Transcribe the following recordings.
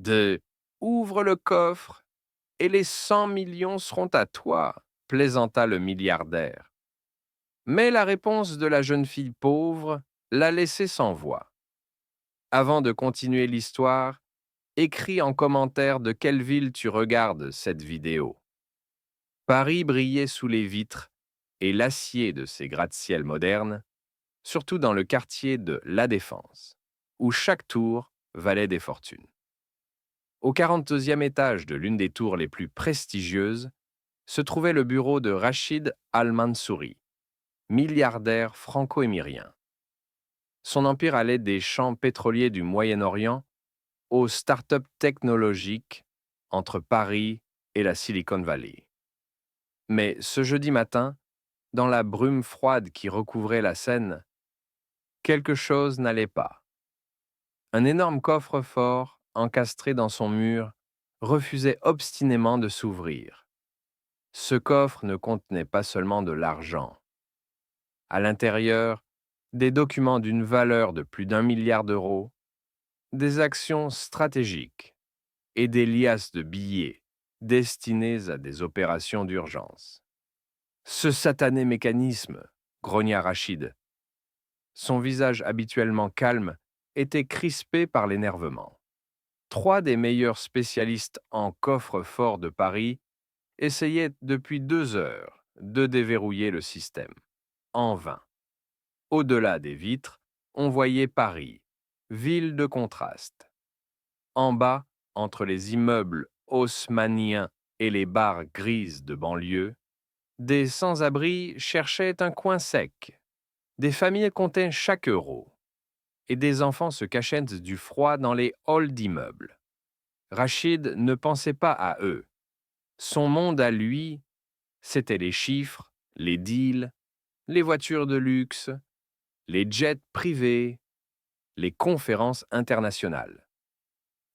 de «Ouvre le coffre et les 100 millions seront à toi», plaisanta le milliardaire. Mais la réponse de la jeune fille pauvre l'a laissé sans voix. Avant de continuer l'histoire, écris en commentaire de quelle ville tu regardes cette vidéo. Paris brillait sous les vitres et l'acier de ses gratte-ciel modernes, surtout dans le quartier de La Défense, où chaque tour valait des fortunes. Au 42e étage de l'une des tours les plus prestigieuses se trouvait le bureau de Rachid Al-Mansouri, milliardaire franco-émirien. Son empire allait des champs pétroliers du Moyen-Orient aux start-up technologiques entre Paris et la Silicon Valley. Mais ce jeudi matin, dans la brume froide qui recouvrait la scène, quelque chose n'allait pas. Un énorme coffre-fort, encastré dans son mur, refusait obstinément de s'ouvrir. Ce coffre ne contenait pas seulement de l'argent. À l'intérieur, des documents d'une valeur de plus d'1 milliard d'euros, des actions stratégiques et des liasses de billets destinés à des opérations d'urgence. Ce satané mécanisme, grogna Rachid. Son visage habituellement calme était crispé par l'énervement. 3 des meilleurs spécialistes en coffre-fort de Paris essayaient depuis 2 heures de déverrouiller le système. En vain. Au-delà des vitres, on voyait Paris, ville de contraste. En bas, entre les immeubles haussmanniens et les bars grises de banlieue, des sans-abri cherchaient un coin sec. Des familles comptaient chaque euro. Et des enfants se cachaient du froid dans les halls d'immeubles. Rachid ne pensait pas à eux. Son monde à lui, c'était les chiffres, les deals, les voitures de luxe, les jets privés, les conférences internationales.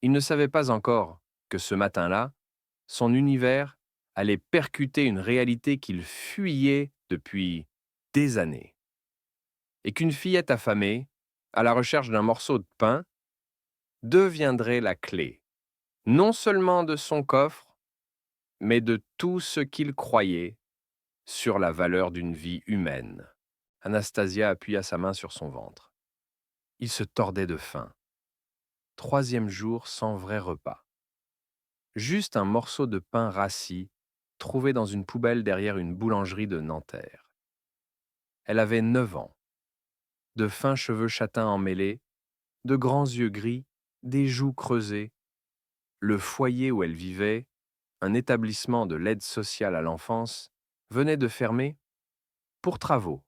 Il ne savait pas encore que ce matin-là, son univers allait percuter une réalité qu'il fuyait depuis des années. Et qu'une fillette affamée, à la recherche d'un morceau de pain, deviendrait la clé, non seulement de son coffre, mais de tout ce qu'il croyait sur la valeur d'une vie humaine. Anastasia appuya sa main sur son ventre. Il se tordait de faim. 3e jour sans vrai repas. Juste un morceau de pain rassis, trouvé dans une poubelle derrière une boulangerie de Nanterre. Elle avait 9 ans. De fins cheveux châtains emmêlés, de grands yeux gris, des joues creusées. Le foyer où elle vivait, un établissement de l'aide sociale à l'enfance, venait de fermer pour travaux.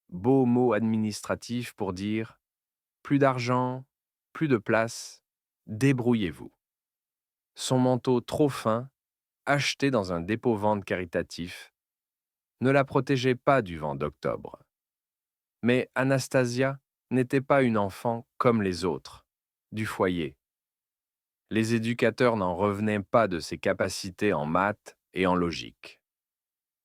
Beau mot administratif pour dire plus d'argent, plus de place, débrouillez-vous. Son manteau trop fin, acheté dans un dépôt-vente caritatif, ne la protégeait pas du vent d'octobre. Mais Anastasia n'était pas une enfant comme les autres, du foyer. Les éducateurs n'en revenaient pas de ses capacités en maths et en logique.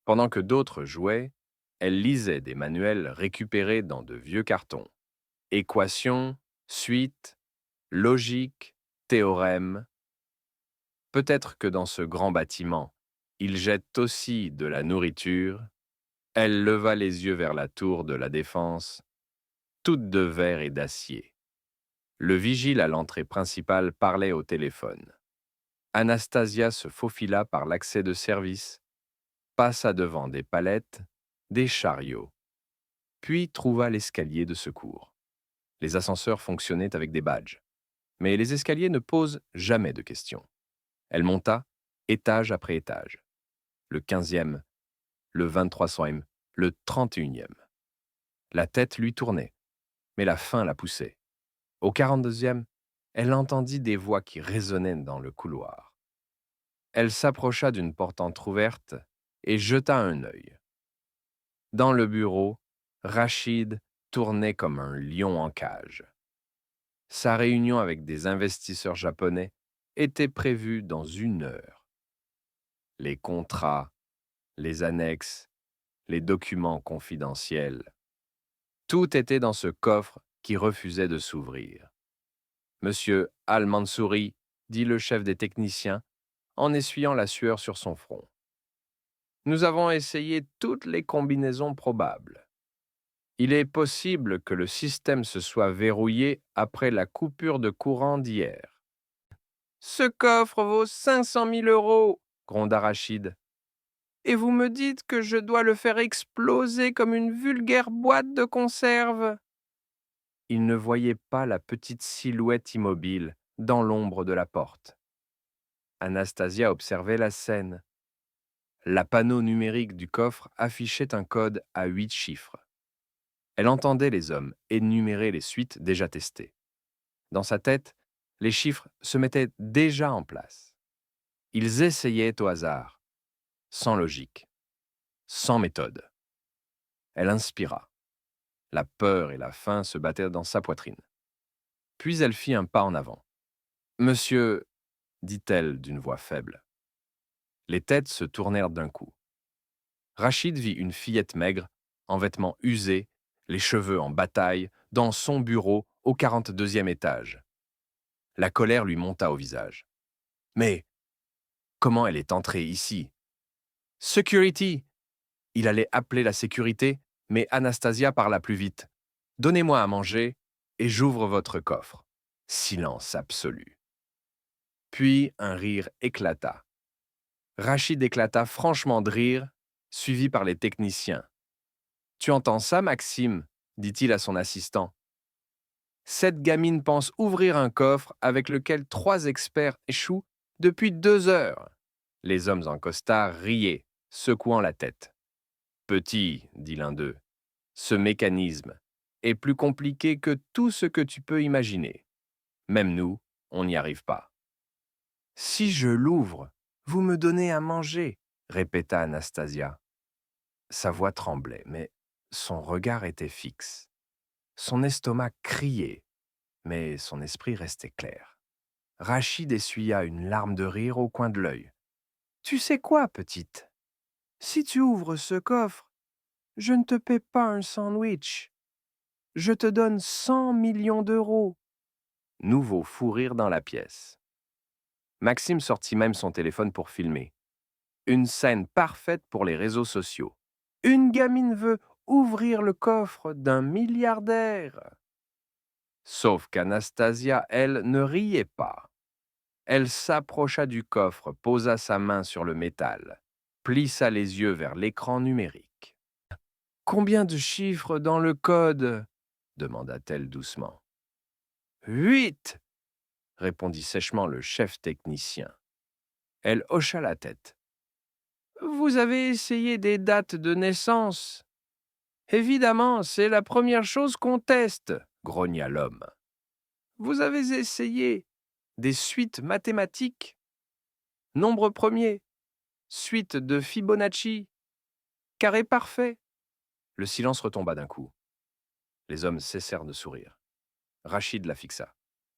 Pendant que d'autres jouaient, elle lisait des manuels récupérés dans de vieux cartons. Équations, suites, logique, théorèmes. Peut-être que dans ce grand bâtiment, ils jettent aussi de la nourriture. Elle leva les yeux vers la tour de la Défense, toute de verre et d'acier. Le vigile à l'entrée principale parlait au téléphone. Anastasia se faufila par l'accès de service, passa devant des palettes, des chariots, puis trouva l'escalier de secours. Les ascenseurs fonctionnaient avec des badges, mais les escaliers ne posent jamais de questions. Elle monta, étage après étage. Le 15e, le 2300e, le 31e. La tête lui tournait, mais la faim la poussait. Au 42e, elle entendit des voix qui résonnaient dans le couloir. Elle s'approcha d'une porte entr'ouverte et jeta un œil. Dans le bureau, Rachid tournait comme un lion en cage. Sa réunion avec des investisseurs japonais était prévue dans 1 heure. Les contrats, les annexes, les documents confidentiels, tout était dans ce coffre qui refusait de s'ouvrir. Monsieur Al-Mansouri dit le chef des techniciens en essuyant la sueur sur son front. Nous avons essayé toutes les combinaisons probables. Il est possible que le système se soit verrouillé après la coupure de courant d'hier. Ce coffre vaut 500 000 euros, gronda Rachid. Et vous me dites que je dois le faire exploser comme une vulgaire boîte de conserve. Il ne voyait pas la petite silhouette immobile dans l'ombre de la porte. Anastasia observait la scène. La panneau numérique du coffre affichait un code à 8 chiffres. Elle entendait les hommes énumérer les suites déjà testées. Dans sa tête, les chiffres se mettaient déjà en place. Ils essayaient au hasard, sans logique, sans méthode. Elle inspira. La peur et la faim se battaient dans sa poitrine. Puis elle fit un pas en avant. « Monsieur, » dit-elle d'une voix faible. Les têtes se tournèrent d'un coup. Rachid vit une fillette maigre, en vêtements usés, les cheveux en bataille, dans son bureau au 42e étage. La colère lui monta au visage. « Mais comment elle est entrée ici ?»« Security !» Il allait appeler la sécurité, mais Anastasia parla plus vite. « Donnez-moi à manger et j'ouvre votre coffre. » Silence absolu. Puis un rire éclata. Rachid éclata franchement de rire, suivi par les techniciens. « Tu entends ça, Maxime ?» dit-il à son assistant. « Cette gamine pense ouvrir un coffre avec lequel 3 experts échouent depuis 2 heures. » Les hommes en costard riaient, secouant la tête. « Petit, » dit l'un d'eux, « ce mécanisme est plus compliqué que tout ce que tu peux imaginer. Même nous, on n'y arrive pas. »« Si je l'ouvre, vous me donnez à manger, » répéta Anastasia. Sa voix tremblait, mais son regard était fixe. Son estomac criait, mais son esprit restait clair. Rachid essuya une larme de rire au coin de l'œil. « Tu sais quoi, petite? Si tu ouvres ce coffre, je ne te paie pas un sandwich. Je te donne 100 millions d'euros. » Nouveau fou rire dans la pièce. Maxime sortit même son téléphone pour filmer. Une scène parfaite pour les réseaux sociaux. Une gamine veut ouvrir le coffre d'un milliardaire. Sauf qu'Anastasia, elle, ne riait pas. Elle s'approcha du coffre, posa sa main sur le métal, plissa les yeux vers l'écran numérique. « Combien de chiffres dans le code ?» demanda-t-elle doucement. « 8 !» répondit sèchement le chef technicien. Elle hocha la tête. « Vous avez essayé des dates de naissance. Évidemment, c'est la première chose qu'on teste, » grogna l'homme. « Vous avez essayé des suites mathématiques. Nombre premier, suite de Fibonacci, carré parfait. » Le silence retomba d'un coup. Les hommes cessèrent de sourire. Rachid la fixa.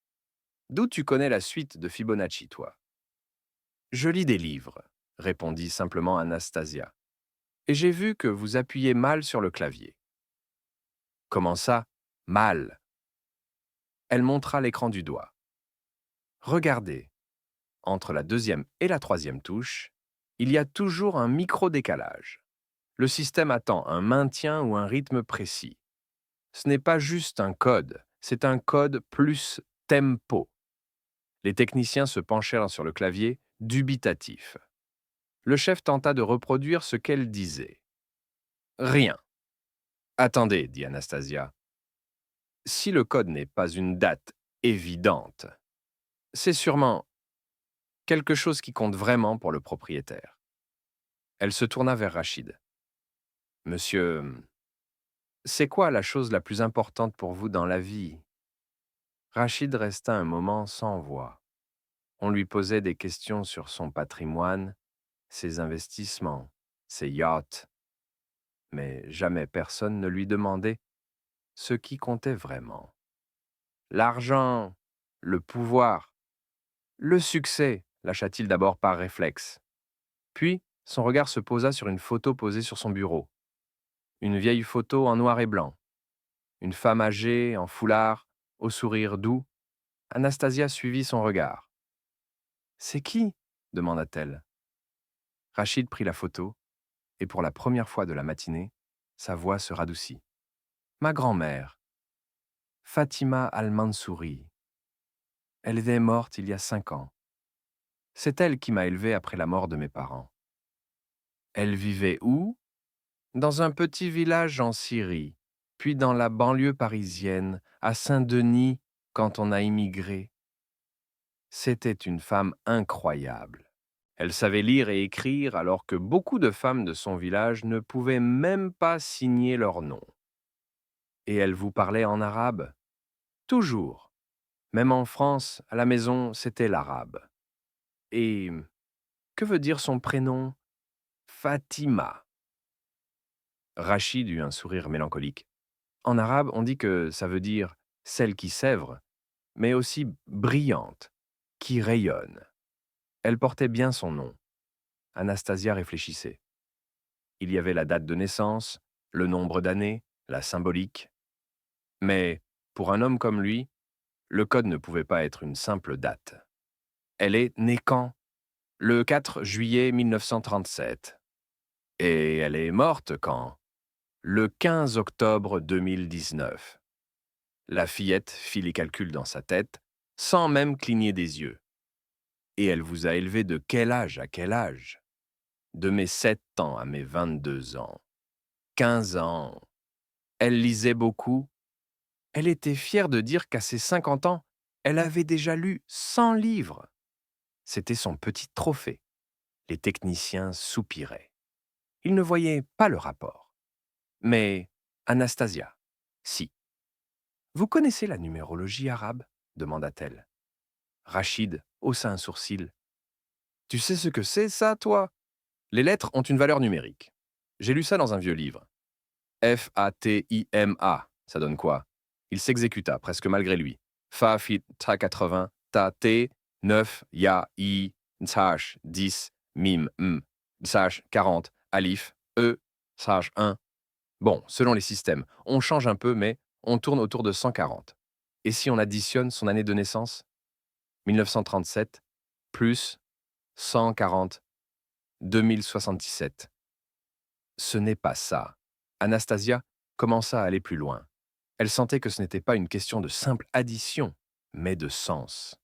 « D'où tu connais la suite de Fibonacci, toi ?»« Je lis des livres, » répondit simplement Anastasia. « Et j'ai vu que vous appuyez mal sur le clavier. »« Comment ça, mal ?» Elle montra l'écran du doigt. « Regardez, entre la 2e et la 3e touche, il y a toujours un micro-décalage. Le système attend un maintien ou un rythme précis. Ce n'est pas juste un code, c'est un code plus tempo. » Les techniciens se penchèrent sur le clavier, dubitatifs. Le chef tenta de reproduire ce qu'elle disait. « Rien. »« Attendez, » dit Anastasia. « Si le code n'est pas une date évidente, c'est sûrement quelque chose qui compte vraiment pour le propriétaire. » Elle se tourna vers Rachid. « Monsieur, c'est quoi la chose la plus importante pour vous dans la vie ?» Rachid resta un moment sans voix. On lui posait des questions sur son patrimoine, ses investissements, ses yachts. Mais jamais personne ne lui demandait ce qui comptait vraiment. L'argent, le pouvoir, le succès, lâcha-t-il d'abord par réflexe. Puis, son regard se posa sur une photo posée sur son bureau. Une vieille photo en noir et blanc. Une femme âgée, en foulard, au sourire doux. Anastasia suivit son regard. C'est qui demanda-t-elle. Rachid prit la photo, et pour la première fois de la matinée, sa voix se radoucit. Ma grand-mère, Fatima Al-Mansouri. Elle est morte il y a 5 ans. C'est elle qui m'a élevé après la mort de mes parents. Elle vivait où? Dans un petit village en Syrie, puis dans la banlieue parisienne, à Saint-Denis, quand on a immigré. C'était une femme incroyable. Elle savait lire et écrire alors que beaucoup de femmes de son village ne pouvaient même pas signer leur nom. Et elle vous parlait en arabe? Toujours. Même en France, à la maison, c'était l'arabe. Et que veut dire son prénom? Fatima. Rachid eut un sourire mélancolique. En arabe, on dit que ça veut dire celle qui sèvre, mais aussi brillante, qui rayonne. Elle portait bien son nom. Anastasia réfléchissait. Il y avait la date de naissance, le nombre d'années, la symbolique. Mais, pour un homme comme lui, le code ne pouvait pas être une simple date. Elle est née quand? Le 4 juillet 1937. Et elle est morte quand? Le 15 octobre 2019. La fillette fit les calculs dans sa tête, sans même cligner des yeux. Et elle vous a élevé de quel âge à quel âge? De mes 7 ans à mes 22 ans. 15 ans. Elle lisait beaucoup. Elle était fière de dire qu'à ses 50 ans, elle avait déjà lu 100 livres. C'était son petit trophée. Les techniciens soupiraient. Ils ne voyaient pas le rapport. Mais Anastasia, si. Vous connaissez la numérologie arabe? Demanda-t-elle. Rachid haussa un sourcil. Tu sais ce que c'est, ça, toi? Les lettres ont une valeur numérique. J'ai lu ça dans un vieux livre. Fatima, ça donne quoi? Il s'exécuta, presque malgré lui. Fa, fit, ta 80, ta, t, 9, ya, i, tsash, 10, mim, tsash, 40, alif, e, tsash, 1. Bon, selon les systèmes, on change un peu, mais on tourne autour de 140. Et si on additionne son année de naissance? 1937 plus 140, 2077. Ce n'est pas ça. Anastasia commença à aller plus loin. Elle sentait que ce n'était pas une question de simple addition, mais de sens.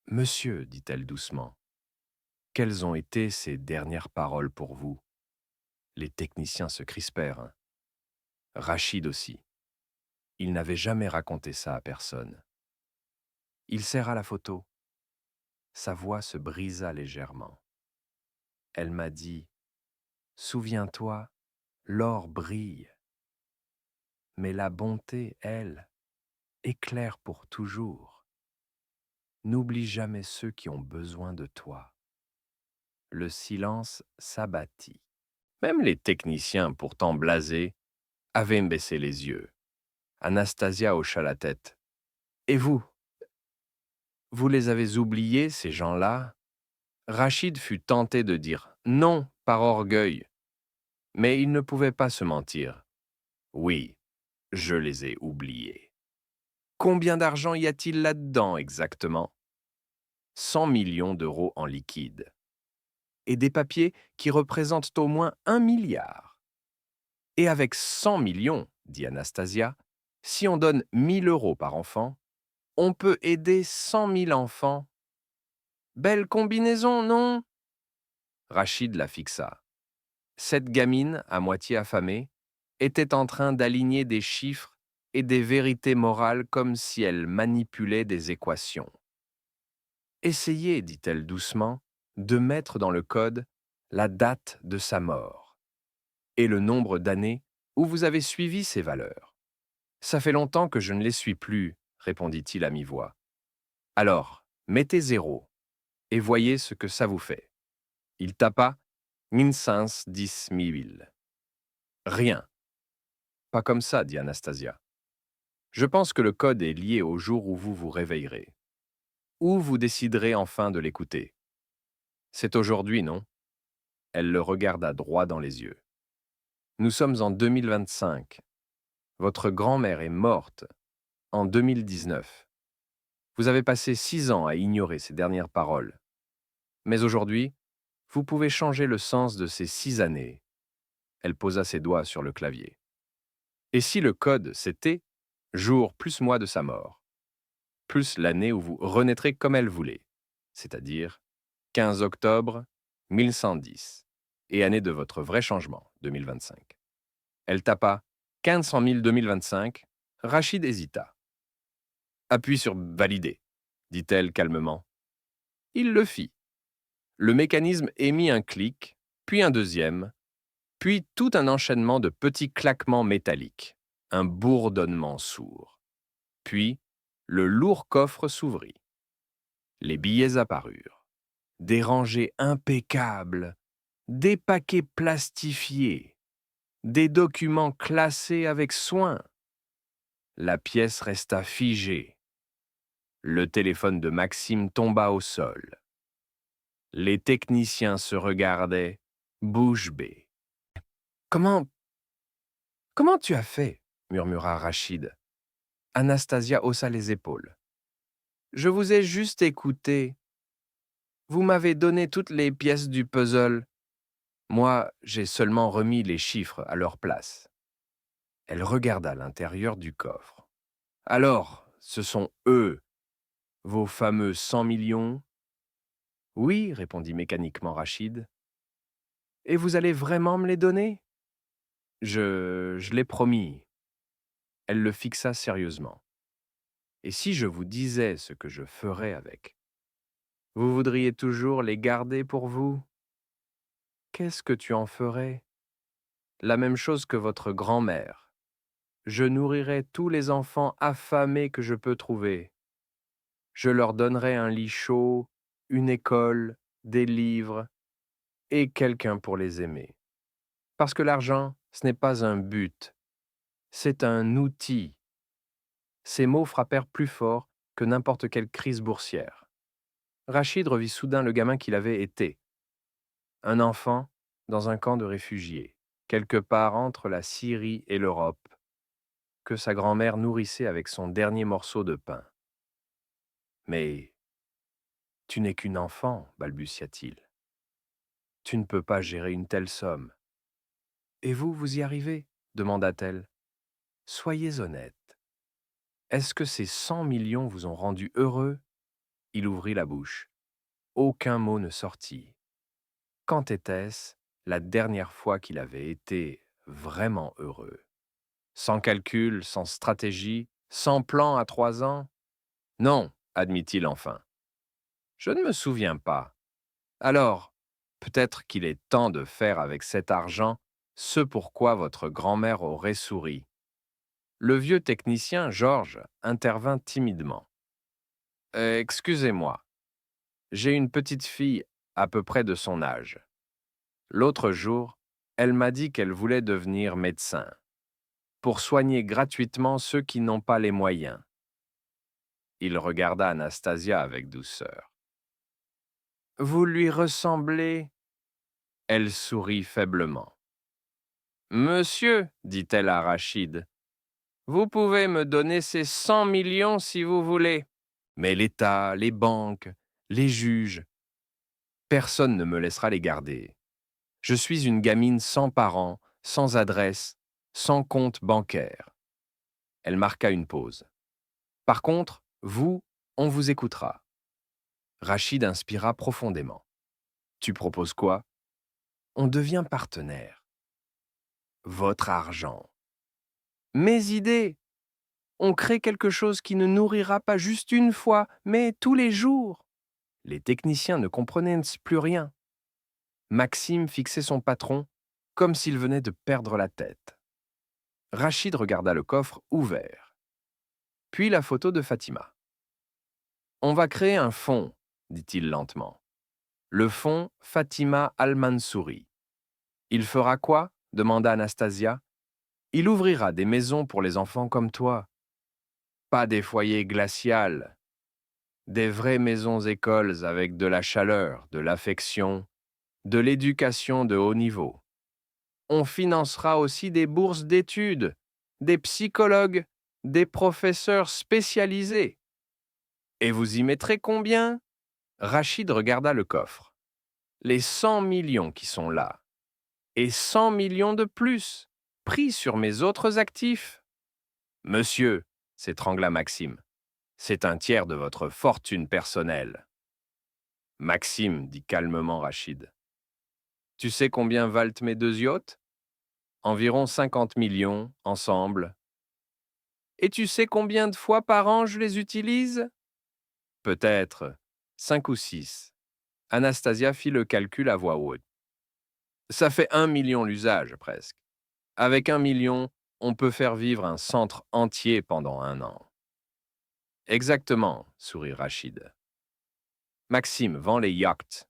Monsieur, dit-elle doucement, quelles ont été ces dernières paroles pour vous? Les techniciens se crispèrent. Rachid aussi. Il n'avait jamais raconté ça à personne. Il serra la photo. Sa voix se brisa légèrement. Elle m'a dit « Souviens-toi, l'or brille, mais la bonté, elle, éclaire pour toujours. N'oublie jamais ceux qui ont besoin de toi. » Le silence s'abattit. Même les techniciens, pourtant blasés, avaient baissé les yeux. Anastasia hocha la tête. « Et vous? Vous les avez oubliés, ces gens-là ?» Rachid fut tenté de dire « non » par orgueil, mais il ne pouvait pas se mentir. « Oui, je les ai oubliés. » Combien d'argent y a-t-il là-dedans exactement? 100 millions d'euros en liquide. Et des papiers qui représentent au moins 1 milliard. Et avec 100 millions, dit Anastasia, si on donne 1000 euros par enfant, on peut aider 100 000 enfants. Belle combinaison, non? Rachid la fixa. Cette gamine, à moitié affamée, était en train d'aligner des chiffres et des vérités morales comme si elle manipulait des équations. Essayez, dit-elle doucement, de mettre dans le code la date de sa mort et le nombre d'années où vous avez suivi ces valeurs. Ça fait longtemps que je ne les suis plus, répondit-il à mi-voix. Alors, mettez 0 et voyez ce que ça vous fait. Il tapa 1510 000. Rien. Pas comme ça, dit Anastasia. Je pense que le code est lié au jour où vous vous réveillerez. Où vous déciderez enfin de l'écouter. C'est aujourd'hui, non? Elle le regarda droit dans les yeux. Nous sommes en 2025. Votre grand-mère est morte en 2019. Vous avez passé 6 ans à ignorer ces dernières paroles. Mais aujourd'hui, vous pouvez changer le sens de ces 6 années. Elle posa ses doigts sur le clavier. Et si le code, c'était jour plus mois de sa mort, plus l'année où vous renaîtrez comme elle voulait, c'est-à-dire 15 octobre 1110, et année de votre vrai changement, 2025. Elle tapa 1500 000 2025. Rachid hésita. Appuie sur valider, dit-elle calmement. Il le fit. Le mécanisme émit un clic, puis un deuxième, puis tout un enchaînement de petits claquements métalliques, un bourdonnement sourd. Puis, le lourd coffre s'ouvrit. Les billets apparurent. Des rangées impeccables, des paquets plastifiés, des documents classés avec soin. La pièce resta figée. Le téléphone de Maxime tomba au sol. Les techniciens se regardaient, bouche bée. Comment tu as fait murmura Rachid. Anastasia haussa les épaules. Je vous ai juste écouté. Vous m'avez donné toutes les pièces du puzzle. Moi, j'ai seulement remis les chiffres à leur place. Elle regarda l'intérieur du coffre. Alors, ce sont eux, vos fameux 100 millions? Oui, répondit mécaniquement Rachid. Et vous allez vraiment me les donner? Je l'ai promis. Elle le fixa sérieusement. Et si je vous disais ce que je ferais avec? Vous voudriez toujours les garder pour vous? Qu'est-ce que tu en ferais? La même chose que votre grand-mère. Je nourrirai tous les enfants affamés que je peux trouver. Je leur donnerai un lit chaud, une école, des livres et quelqu'un pour les aimer. Parce que l'argent, ce n'est pas un but, c'est un outil. Ces mots frappèrent plus fort que n'importe quelle crise boursière. Rachid revit soudain le gamin qu'il avait été. Un enfant dans un camp de réfugiés, quelque part entre la Syrie et l'Europe, que sa grand-mère nourrissait avec son dernier morceau de pain. Mais tu n'es qu'une enfant, balbutia-t-il. Tu ne peux pas gérer une telle somme. Et vous, vous y arrivez? Demanda-t-elle. Soyez honnête. Est-ce que ces 100 millions vous ont rendu heureux? Il ouvrit la bouche. Aucun mot ne sortit. Quand était-ce la dernière fois qu'il avait été vraiment heureux? Sans calcul, sans stratégie, sans plan à 3 ans? Non, admit-il enfin. Je ne me souviens pas. Alors, peut-être qu'il est temps de faire avec cet argent ce pourquoi votre grand-mère aurait souri. Le vieux technicien, Georges, intervint timidement. Excusez-moi, j'ai une petite fille à peu près de son âge. L'autre jour, elle m'a dit qu'elle voulait devenir médecin, pour soigner gratuitement ceux qui n'ont pas les moyens. Il regarda Anastasia avec douceur. Vous lui ressemblez? Elle sourit faiblement. Monsieur, dit-elle à Rachid, vous pouvez me donner ces 100 millions si vous voulez. Mais l'État, les banques, les juges, personne ne me laissera les garder. Je suis une gamine sans parents, sans adresse, sans compte bancaire. Elle marqua une pause. Par contre, vous, on vous écoutera. Rachid inspira profondément. Tu proposes quoi? On devient partenaire. Votre argent. Mes idées. On crée quelque chose qui ne nourrira pas juste une fois, mais tous les jours. Les techniciens ne comprenaient plus rien. Maxime fixait son patron comme s'il venait de perdre la tête. Rachid regarda le coffre ouvert, puis la photo de Fatima. On va créer un fonds, dit-il lentement. Le fonds Fatima Al-Mansouri. Il fera quoi? Demanda Anastasia. Il ouvrira des maisons pour les enfants comme toi. Pas des foyers glacials. Des vraies maisons-écoles avec de la chaleur, de l'affection, de l'éducation de haut niveau. On financera aussi des bourses d'études, des psychologues, des professeurs spécialisés. Et vous y mettrez combien? Rachid regarda le coffre. Les 100 millions qui sont là, et 100 millions de plus, pris sur mes autres actifs. Monsieur, s'étrangla Maxime, c'est un tiers de votre fortune personnelle. Maxime, dit calmement Rachid. Tu sais combien valent mes deux yachts? Environ 50 millions, ensemble. Et tu sais combien de fois par an je les utilise? Peut-être 5 ou 6. Anastasia fit le calcul à voix haute. Ça fait 1 million l'usage, presque. Avec 1 million, on peut faire vivre un centre entier pendant un an. Exactement, sourit Rachid. Maxime vend les yachts.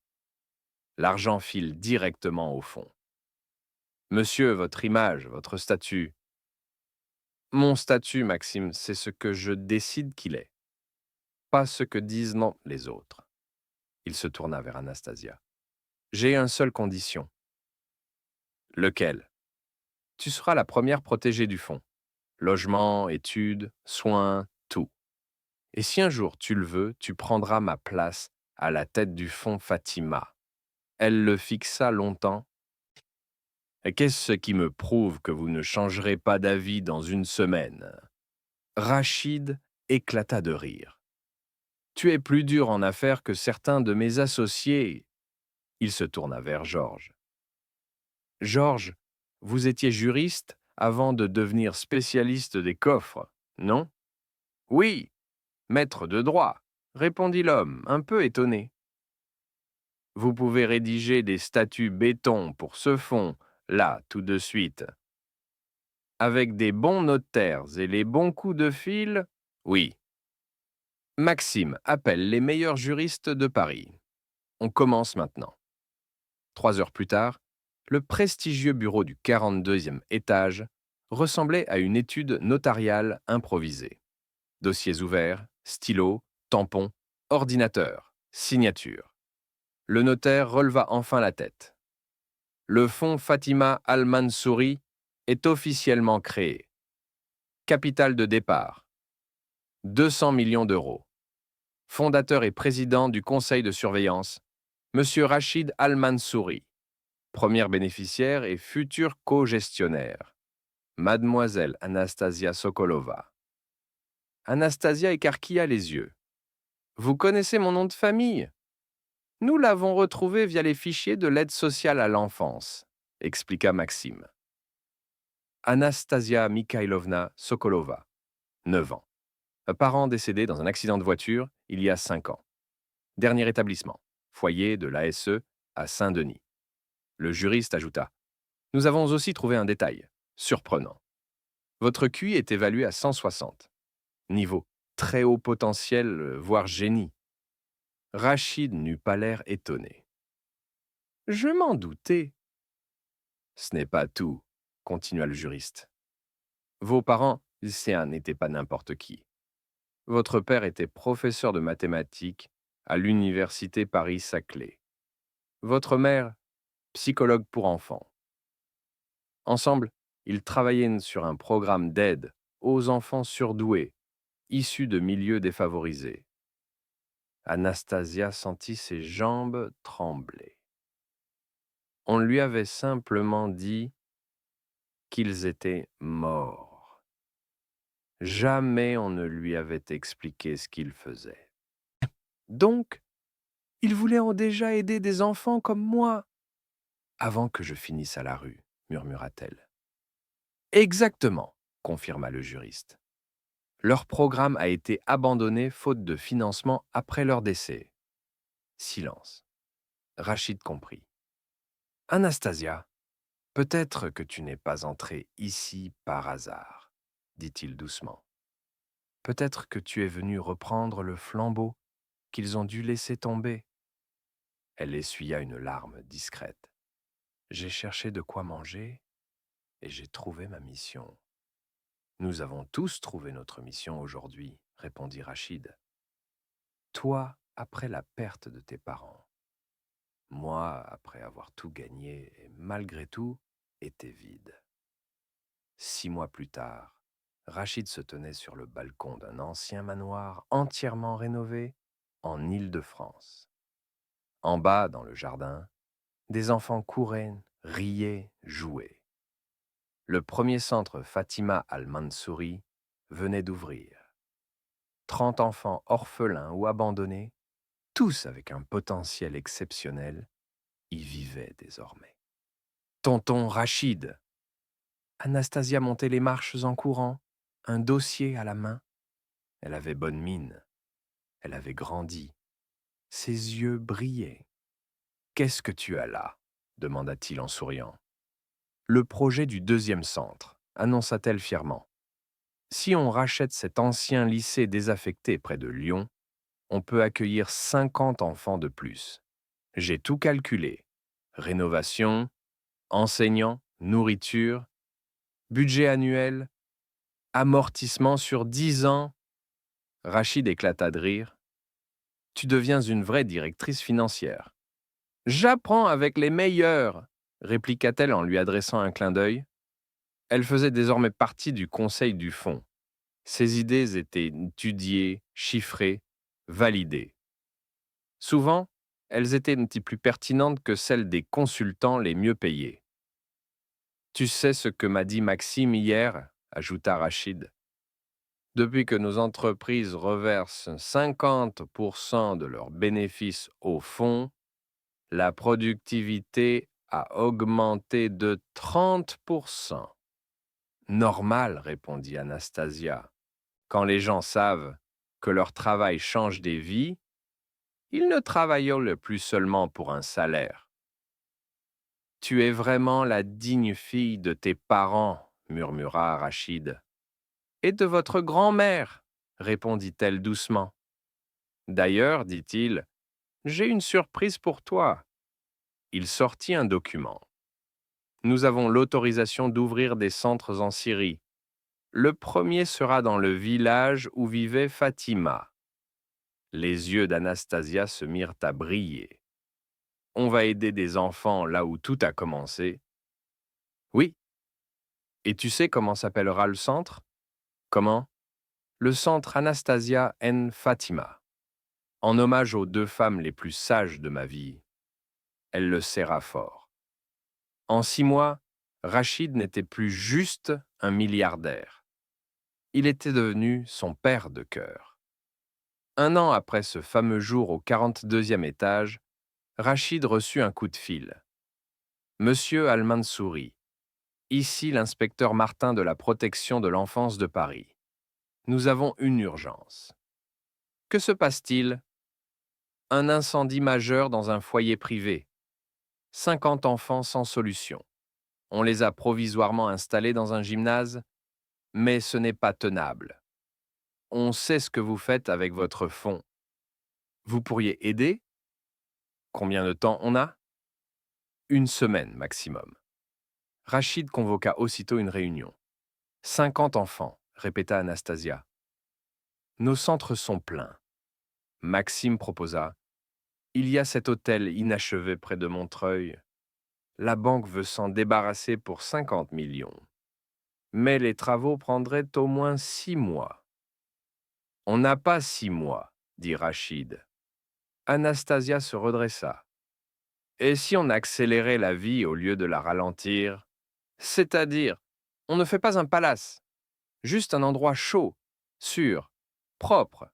L'argent file directement au fond. Monsieur, votre image, votre statut. Mon statut, Maxime, c'est ce que je décide qu'il est. Pas ce que disent non les autres. Il se tourna vers Anastasia. J'ai une seule condition. Lequel? Tu seras la première protégée du fonds. Logement, études, soins, tout. Et si un jour tu le veux, tu prendras ma place à la tête du fonds Fatima. Elle le fixa longtemps. Et qu'est-ce qui me prouve que vous ne changerez pas d'avis dans une semaine? Rachid éclata de rire. Tu es plus dur en affaires que certains de mes associés. Il se tourna vers Georges. Georges, vous étiez juriste avant de devenir spécialiste des coffres, non? Oui, maître de droit, répondit l'homme, un peu étonné. Vous pouvez rédiger des statuts béton pour ce fonds, là, tout de suite. Avec des bons notaires et les bons coups de fil, oui. Maxime appelle les meilleurs juristes de Paris. On commence maintenant. 3 heures plus tard, le prestigieux bureau du 42e étage ressemblait à une étude notariale improvisée. Dossiers ouverts, stylos, tampons, ordinateur, signature. Le notaire releva enfin la tête. Le fonds Fatima Al-Mansouri est officiellement créé. Capital de départ, 200 millions d'euros. Fondateur et président du conseil de surveillance, M. Rachid Al-Mansouri. Première bénéficiaire et future co-gestionnaire, Mademoiselle Anastasia Sokolova. Anastasia écarquilla les yeux. Vous connaissez mon nom de famille? Nous l'avons retrouvé via les fichiers de l'aide sociale à l'enfance, expliqua Maxime. Anastasia Mikhailovna Sokolova, 9 ans. Parent décédé dans un accident de voiture il y a 5 ans. Dernier établissement, foyer de l'ASE à Saint-Denis. Le juriste ajouta. Nous avons aussi trouvé un détail, surprenant. Votre QI est évalué à 160. Niveau très haut potentiel, voire génie. Rachid n'eut pas l'air étonné. Je m'en doutais. Ce n'est pas tout, continua le juriste. Vos parents, n'étaient pas n'importe qui. Votre père était professeur de mathématiques à l'université Paris-Saclay. Votre mère, psychologue pour enfants. Ensemble, ils travaillaient sur un programme d'aide aux enfants surdoués, issus de milieux défavorisés. Anastasia sentit ses jambes trembler. On lui avait simplement dit qu'ils étaient morts. Jamais on ne lui avait expliqué ce qu'ils faisaient. Donc, ils voulaient déjà aider des enfants comme moi. Avant que je finisse à la rue, murmura-t-elle. Exactement, confirma le juriste. Leur programme a été abandonné faute de financement après leur décès. Silence. Rachid comprit. Anastasia, peut-être que tu n'es pas entrée ici par hasard, dit-il doucement. Peut-être que tu es venue reprendre le flambeau qu'ils ont dû laisser tomber. Elle essuya une larme discrète. J'ai cherché de quoi manger et j'ai trouvé ma mission. Nous avons tous trouvé notre mission aujourd'hui, répondit Rachid. Toi, après la perte de tes parents. Moi, après avoir tout gagné et malgré tout, était vide. 6 mois plus tard, Rachid se tenait sur le balcon d'un ancien manoir entièrement rénové en Île-de-France. En bas, dans le jardin, Des enfants couraient, riaient, jouaient. Le premier centre Fatima Al-Mansouri venait d'ouvrir. 30 enfants orphelins ou abandonnés, tous avec un potentiel exceptionnel, y vivaient désormais. Tonton Rachid. Anastasia montait les marches en courant, un dossier à la main. Elle avait bonne mine. Elle avait grandi. Ses yeux brillaient. « Qu'est-ce que tu as là ?» demanda-t-il en souriant. « Le projet du deuxième centre, annonça-t-elle fièrement. Si on rachète cet ancien lycée désaffecté près de Lyon, on peut accueillir 50 enfants de plus. J'ai tout calculé. Rénovation, enseignants, nourriture, budget annuel, amortissement sur 10 ans. Rachid éclata de rire. Tu deviens une vraie directrice financière. J'apprends avec les meilleurs, répliqua-t-elle en lui adressant un clin d'œil. Elle faisait désormais partie du conseil du fonds. Ses idées étaient étudiées, chiffrées, validées. Souvent, elles étaient un petit plus pertinentes que celles des consultants les mieux payés. Tu sais ce que m'a dit Maxime hier, ajouta Rachid. Depuis que nos entreprises reversent 50% de leurs bénéfices au fonds, la productivité a augmenté de 30%. Normal, répondit Anastasia. Quand les gens savent que leur travail change des vies, ils ne travaillent le plus seulement pour un salaire. Tu es vraiment la digne fille de tes parents, murmura Rachid. Et de votre grand-mère, répondit-elle doucement. D'ailleurs, dit-il, j'ai une surprise pour toi. Il sortit un document. Nous avons l'autorisation d'ouvrir des centres en Syrie. Le premier sera dans le village où vivait Fatima. Les yeux d'Anastasia se mirent à briller. On va aider des enfants là où tout a commencé. Oui. Et tu sais comment s'appellera le centre? Comment? Le centre Anastasia N. Fatima. En hommage aux 2 femmes les plus sages de ma vie. Elle le serra fort. En 6 mois, Rachid n'était plus juste un milliardaire. Il était devenu son père de cœur. 1 an après ce fameux jour au 42e étage, Rachid reçut un coup de fil. Monsieur Al-Mansouri, ici l'inspecteur Martin de la protection de l'enfance de Paris. Nous avons une urgence. Que se passe-t-il? Un incendie majeur dans un foyer privé. 50 enfants sans solution. On les a provisoirement installés dans un gymnase, mais ce n'est pas tenable. On sait ce que vous faites avec votre fonds. Vous pourriez aider? Combien de temps on a? 1 semaine maximum. Rachid convoqua aussitôt une réunion. 50 enfants, répéta Anastasia. Nos centres sont pleins. Maxime proposa. Il y a cet hôtel inachevé près de Montreuil. La banque veut s'en débarrasser pour 50 millions. Mais les travaux prendraient au moins 6 mois. On n'a pas 6 mois, dit Rachid. Anastasia se redressa. Et si on accélérait la vie au lieu de la ralentir? C'est-à-dire, on ne fait pas un palace, juste un endroit chaud, sûr, propre.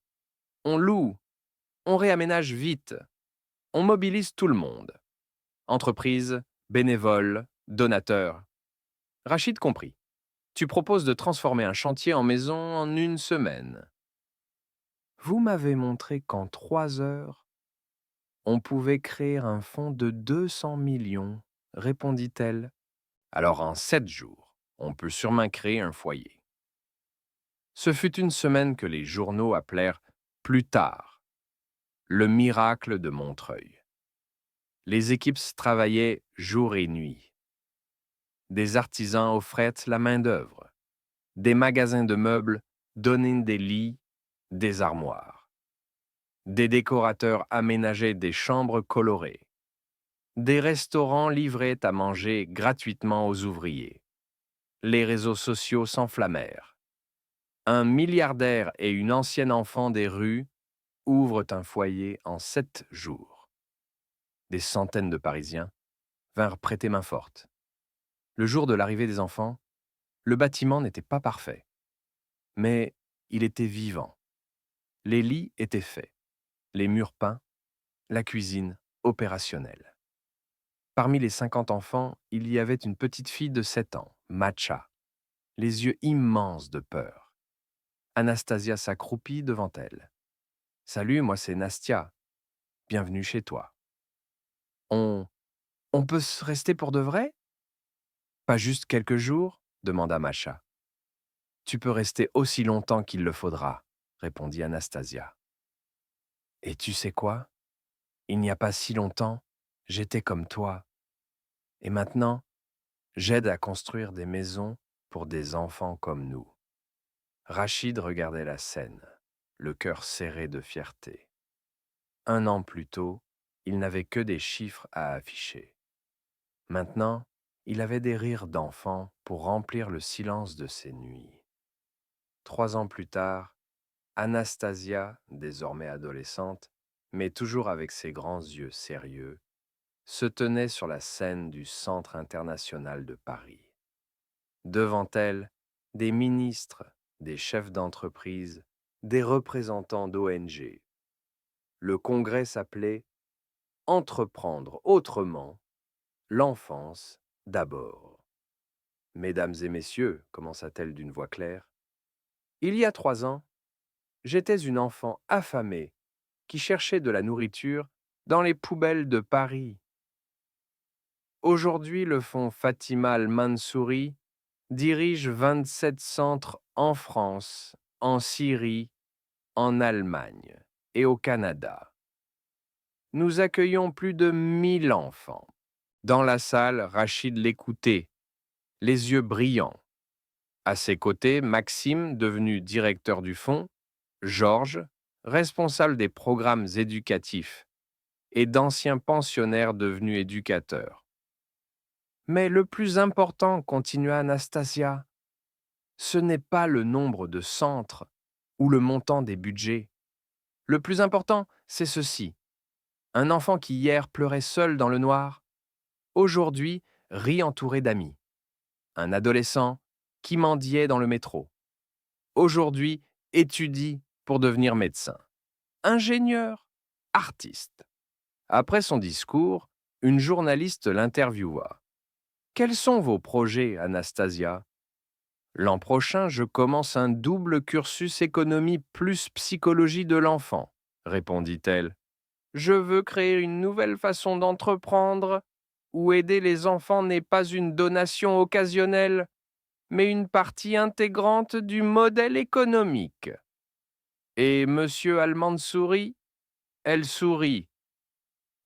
On loue, on réaménage vite, on mobilise tout le monde. Entreprises, bénévoles, donateurs. Rachid comprit. Tu proposes de transformer un chantier en maison en 1 semaine. Vous m'avez montré qu'en 3 heures, on pouvait créer un fonds de 200 millions, répondit-elle. Alors en 7 jours, on peut sûrement créer un foyer. Ce fut une semaine que les journaux appelèrent plus tard le miracle de Montreuil. Les équipes travaillaient jour et nuit. Des artisans offraient la main-d'œuvre. Des magasins de meubles donnaient des lits, des armoires. Des décorateurs aménageaient des chambres colorées. Des restaurants livraient à manger gratuitement aux ouvriers. Les réseaux sociaux s'enflammèrent. Un milliardaire et une ancienne enfant des rues ouvrent un foyer en 7 jours. Des centaines de Parisiens vinrent prêter main forte. Le jour de l'arrivée des enfants, le bâtiment n'était pas parfait, mais il était vivant. Les lits étaient faits, les murs peints, la cuisine opérationnelle. Parmi les 50 enfants, il y avait une petite fille de 7 ans, Matcha, les yeux immenses de peur. Anastasia s'accroupit devant elle. « Salut, moi c'est Nastia. Bienvenue chez toi. »« On... on peut se rester pour de vrai ?»« Pas juste quelques jours ?» demanda Matcha. « Tu peux rester aussi longtemps qu'il le faudra, » répondit Anastasia. « Et tu sais quoi? Il n'y a pas si longtemps, j'étais comme toi. Et maintenant, j'aide à construire des maisons pour des enfants comme nous. » Rachid regardait la scène, le cœur serré de fierté. 1 an plus tôt, il n'avait que des chiffres à afficher. Maintenant, il avait des rires d'enfants pour remplir le silence de ses nuits. 3 ans plus tard, Anastasia, désormais adolescente, mais toujours avec ses grands yeux sérieux, se tenait sur la scène du Centre international de Paris. Devant elle, des ministres, des chefs d'entreprise, des représentants d'ONG. Le congrès s'appelait « Entreprendre autrement, l'enfance d'abord ». « Mesdames et messieurs, commença-t-elle d'une voix claire, il y a 3 ans, j'étais une enfant affamée qui cherchait de la nourriture dans les poubelles de Paris. Aujourd'hui, le fonds Fatima Al-Mansouri dirige 27 centres en France, en Syrie, en Allemagne et au Canada. Nous accueillons plus de 1000 enfants. Dans la salle, Rachid l'écoutait, les yeux brillants. À ses côtés, Maxime, devenu directeur du fonds, Georges, responsable des programmes éducatifs, et d'anciens pensionnaires devenus éducateurs. Mais le plus important, continua Anastasia, ce n'est pas le nombre de centres ou le montant des budgets. Le plus important, c'est ceci. Un enfant qui hier pleurait seul dans le noir, aujourd'hui rit entouré d'amis. Un adolescent qui mendiait dans le métro, aujourd'hui étudie pour devenir médecin. Ingénieur, artiste. Après son discours, une journaliste l'interviewa. « Quels sont vos projets, Anastasia ?»« L'an prochain, je commence un double cursus économie plus psychologie de l'enfant, » répondit-elle. « Je veux créer une nouvelle façon d'entreprendre où aider les enfants n'est pas une donation occasionnelle, mais une partie intégrante du modèle économique. » Et Monsieur Al-Mansouri, elle sourit.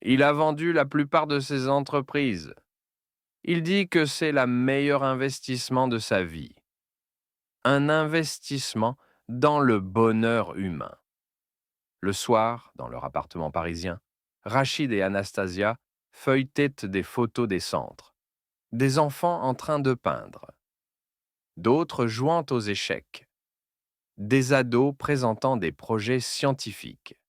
Il a vendu la plupart de ses entreprises. Il dit que c'est le meilleur investissement de sa vie. Un investissement dans le bonheur humain. Le soir, dans leur appartement parisien, Rachid et Anastasia feuilletaient des photos des centres. Des enfants en train de peindre. D'autres jouant aux échecs. Des ados présentant des projets scientifiques.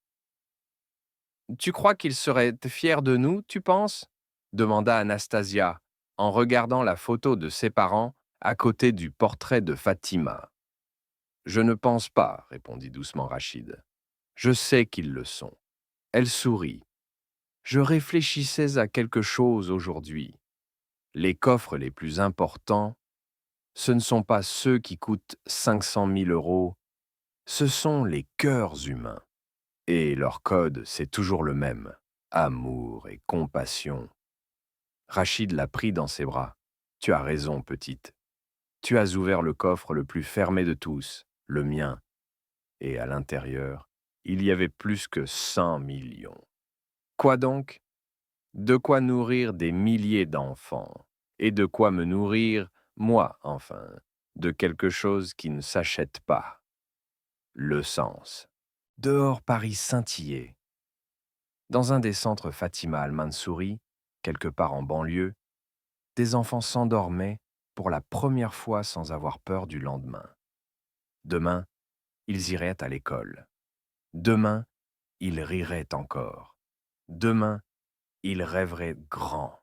« Tu crois qu'ils seraient fiers de nous, tu penses ?» demanda Anastasia, en regardant la photo de ses parents à côté du portrait de Fatima. « Je ne pense pas, » répondit doucement Rachid. « Je sais qu'ils le sont. » Elle sourit. « Je réfléchissais à quelque chose aujourd'hui. Les coffres les plus importants, ce ne sont pas ceux qui coûtent 500 000 €, ce sont les cœurs humains. Et leur code, c'est toujours le même, amour et compassion. » Rachid la prit dans ses bras. « Tu as raison, petite. Tu as ouvert le coffre le plus fermé de tous, le mien. Et à l'intérieur, il y avait plus que 100 millions. Quoi donc? De quoi nourrir des milliers d'enfants. Et de quoi me nourrir, moi, enfin, de quelque chose qui ne s'achète pas. Le sens. » Dehors, Paris scintillait. Dans un des centres Fatima Al-Mansouri, quelque part en banlieue, des enfants s'endormaient pour la première fois sans avoir peur du lendemain. Demain, ils iraient à l'école. Demain, ils riraient encore. Demain, ils rêveraient grand.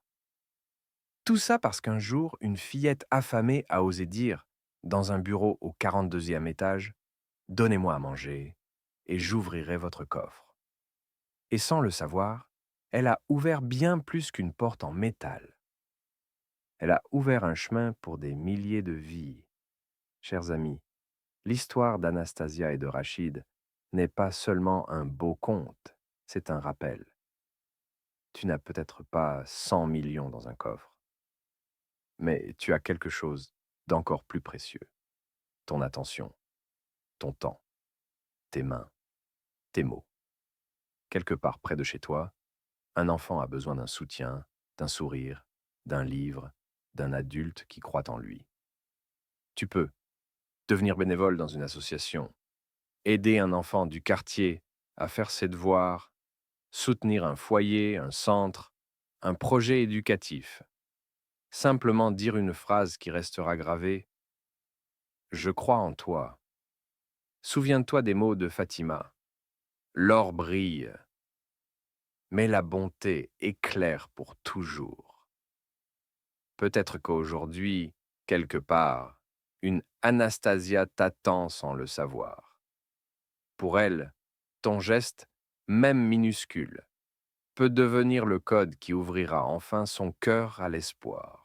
Tout ça parce qu'un jour, une fillette affamée a osé dire, dans un bureau au 42e étage, «Donnez-moi à manger, et j'ouvrirai votre coffre.» Et sans le savoir, elle a ouvert bien plus qu'une porte en métal. Elle a ouvert un chemin pour des milliers de vies. Chers amis, l'histoire d'Anastasia et de Rachid n'est pas seulement un beau conte, c'est un rappel. Tu n'as peut-être pas 100 millions dans un coffre, mais tu as quelque chose d'encore plus précieux. Ton attention, ton temps, tes mains, tes mots. Quelque part près de chez toi, un enfant a besoin d'un soutien, d'un sourire, d'un livre, d'un adulte qui croit en lui. Tu peux devenir bénévole dans une association, aider un enfant du quartier à faire ses devoirs, soutenir un foyer, un centre, un projet éducatif. Simplement dire une phrase qui restera gravée: «Je crois en toi.» Souviens-toi des mots de Fatima: «L'or brille, mais la bonté éclaire pour toujours.» Peut-être qu'aujourd'hui, quelque part, une Anastasia t'attend sans le savoir. Pour elle, ton geste, même minuscule, peut devenir le code qui ouvrira enfin son cœur à l'espoir.